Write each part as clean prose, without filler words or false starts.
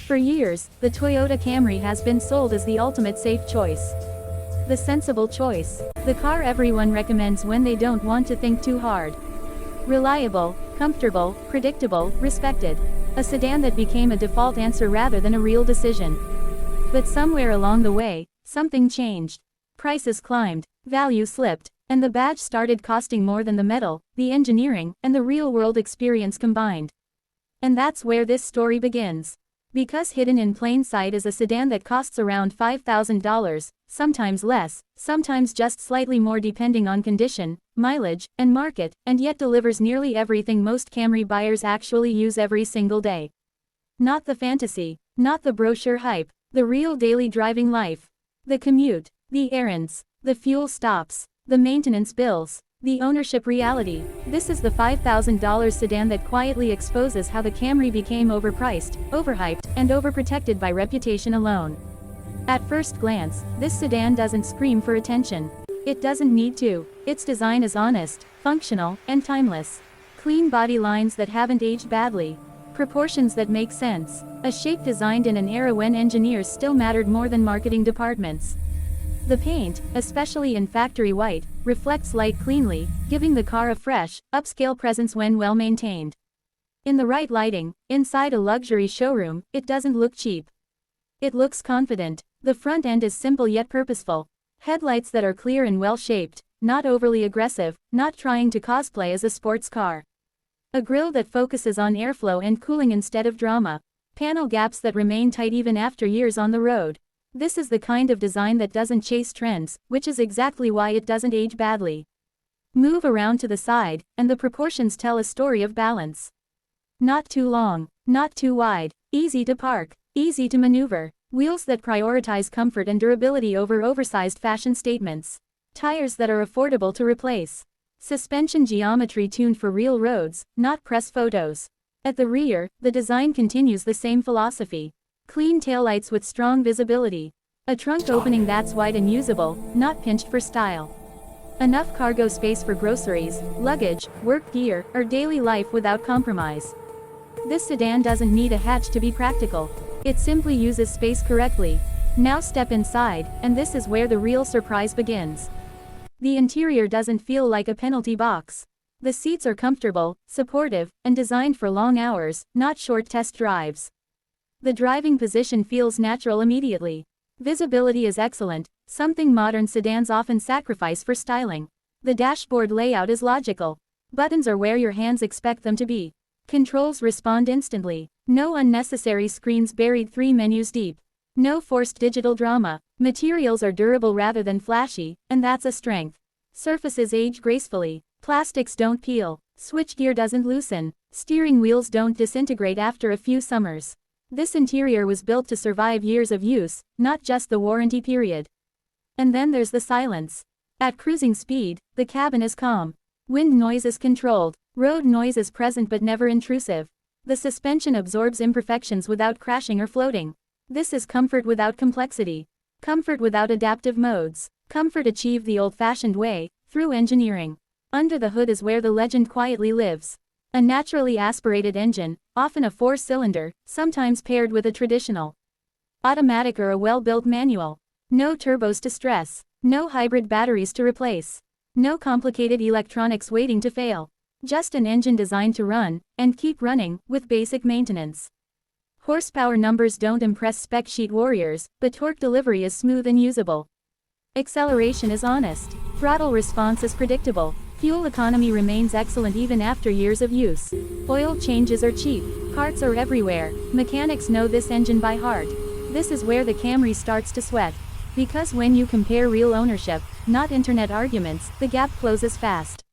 For years, the Toyota Camry has been sold as the ultimate safe choice. The sensible choice. The car everyone recommends when they don't want to think too hard. Reliable, comfortable, predictable, respected. A sedan that became a default answer rather than a real decision. But somewhere along the way, something changed. Prices climbed, value slipped, and the badge started costing more than the metal, the engineering, and the real-world experience combined. And that's where this story begins. Because hidden in plain sight is a sedan that costs around $5,000, sometimes less, sometimes just slightly more depending on condition, mileage, and market, and yet delivers nearly everything most Camry buyers actually use every single day. Not the fantasy, not the brochure hype, the real daily driving life. The commute, the errands, the fuel stops, the maintenance bills, the ownership reality. This is the $5,000 sedan that quietly exposes how the Camry became overpriced, overhyped, and overprotected by reputation alone. At first glance, this sedan doesn't scream for attention. It doesn't need to. Its design is honest, functional, and timeless. Clean body lines that haven't aged badly. Proportions that make sense. A shape designed in an era when engineers still mattered more than marketing departments. The paint, especially in factory white, reflects light cleanly, giving the car a fresh, upscale presence when well maintained. In the right lighting, inside a luxury showroom, it doesn't look cheap. It looks confident. The front end is simple yet purposeful. Headlights that are clear and well-shaped, not overly aggressive, not trying to cosplay as a sports car. A grille that focuses on airflow and cooling instead of drama. Panel gaps that remain tight even after years on the road. This is the kind of design that doesn't chase trends, which is exactly why it doesn't age badly. Move around to the side, and the proportions tell a story of balance. Not too long, not too wide, easy to park, easy to maneuver. Wheels that prioritize comfort and durability over oversized fashion statements. Tires that are affordable to replace. Suspension geometry tuned for real roads, not press photos. At the rear, the design continues the same philosophy. Clean taillights with strong visibility. A trunk opening that's wide and usable, not pinched for style. Enough cargo space for groceries, luggage, work gear, or daily life without compromise. This sedan doesn't need a hatch to be practical. It simply uses space correctly. Now step inside, and this is where the real surprise begins. The interior doesn't feel like a penalty box. The seats are comfortable, supportive, and designed for long hours, not short test drives. The driving position feels natural immediately. Visibility is excellent, something modern sedans often sacrifice for styling. The dashboard layout is logical. Buttons are where your hands expect them to be. Controls respond instantly. No unnecessary screens buried 3 menus deep. No forced digital drama. Materials are durable rather than flashy, and that's a strength. Surfaces age gracefully. Plastics don't peel. Switchgear doesn't loosen. Steering wheels don't disintegrate after a few summers. This interior was built to survive years of use, not just the warranty period. And then there's the silence. At cruising speed, the cabin is calm. Wind noise is controlled. Road noise is present but never intrusive. The suspension absorbs imperfections without crashing or floating. This is comfort without complexity. Comfort without adaptive modes. Comfort achieved the old-fashioned way, through engineering. Under the hood is where the legend quietly lives. A naturally aspirated engine, often a 4-cylinder, sometimes paired with a traditional automatic or a well-built manual. No turbos to stress. No hybrid batteries to replace. No complicated electronics waiting to fail. Just an engine designed to run, and keep running, with basic maintenance. Horsepower numbers don't impress spec sheet warriors, but torque delivery is smooth and usable. Acceleration is honest. Throttle response is predictable. Fuel economy remains excellent even after years of use. Oil changes are cheap. Parts are everywhere. Mechanics know this engine by heart. This is where the Camry starts to sweat. Because when you compare real ownership, not internet arguments, the gap closes fast.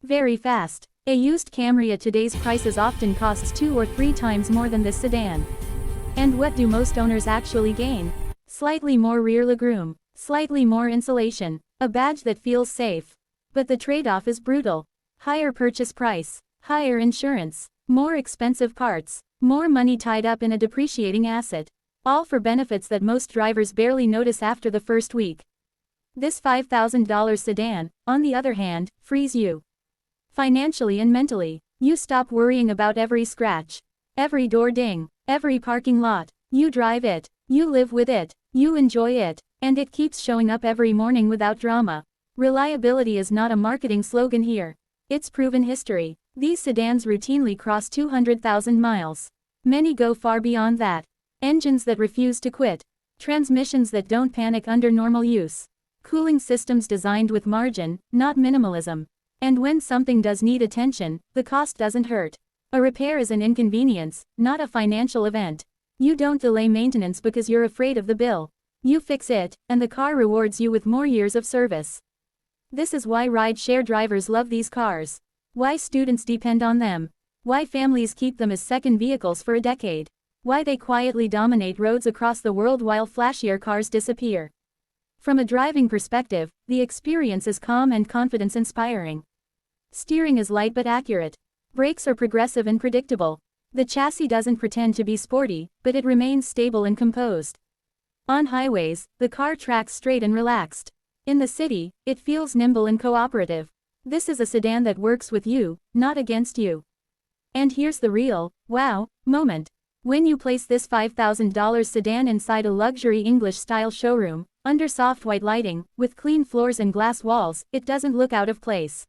Very fast. A used Camry at today's prices often costs 2 or 3 times more than this sedan. And what do most owners actually gain? Slightly more rear legroom. Slightly more insulation. A badge that feels safe. But the trade-off is brutal. Higher purchase price. Higher insurance. More expensive parts. More money tied up in a depreciating asset. All for benefits that most drivers barely notice after the first week. This $5,000 sedan, on the other hand, frees you. Financially and mentally. You stop worrying about every scratch. Every door ding. Every parking lot. You drive it. You live with it. You enjoy it. And it keeps showing up every morning without drama. Reliability is not a marketing slogan here. It's proven history. These sedans routinely cross 200,000 miles. Many go far beyond that. Engines that refuse to quit. Transmissions that don't panic under normal use. Cooling systems designed with margin, not minimalism. And when something does need attention, the cost doesn't hurt. A repair is an inconvenience, not a financial event. You don't delay maintenance because you're afraid of the bill. You fix it, and the car rewards you with more years of service. This is why ride-share drivers love these cars. Why students depend on them. Why families keep them as second vehicles for a decade. Why they quietly dominate roads across the world while flashier cars disappear. From a driving perspective, the experience is calm and confidence-inspiring. Steering is light but accurate. Brakes are progressive and predictable. The chassis doesn't pretend to be sporty, but it remains stable and composed. On highways, the car tracks straight and relaxed. In the city, it feels nimble and cooperative. This is a sedan that works with you, not against you. And here's the real, wow, moment. When you place this $5,000 sedan inside a luxury English-style showroom, under soft white lighting, with clean floors and glass walls, it doesn't look out of place.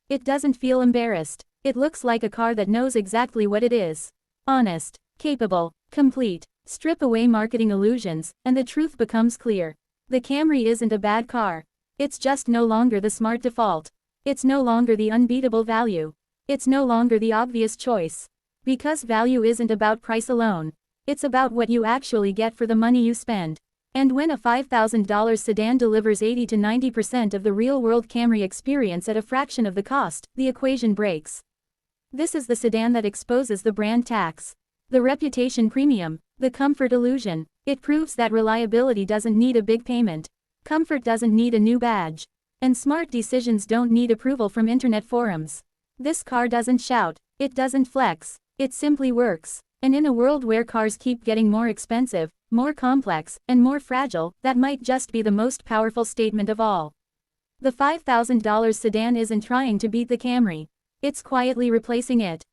It doesn't feel embarrassed. It looks like a car that knows exactly what it is. Honest, capable, complete. Strip away marketing illusions, and the truth becomes clear. The Camry isn't a bad car. It's just no longer the smart default. It's no longer the unbeatable value. It's no longer the obvious choice. Because value isn't about price alone. It's about what you actually get for the money you spend. And when a $5,000 sedan delivers 80 to 90% of the real-world Camry experience at a fraction of the cost, the equation breaks. This is the sedan that exposes the brand tax. The reputation premium. The comfort illusion. It proves that reliability doesn't need a big payment. Comfort doesn't need a new badge. And smart decisions don't need approval from internet forums. This car doesn't shout. It doesn't flex. It simply works. And in a world where cars keep getting more expensive, more complex, and more fragile, that might just be the most powerful statement of all. The $5,000 sedan isn't trying to beat the Camry. It's quietly replacing it.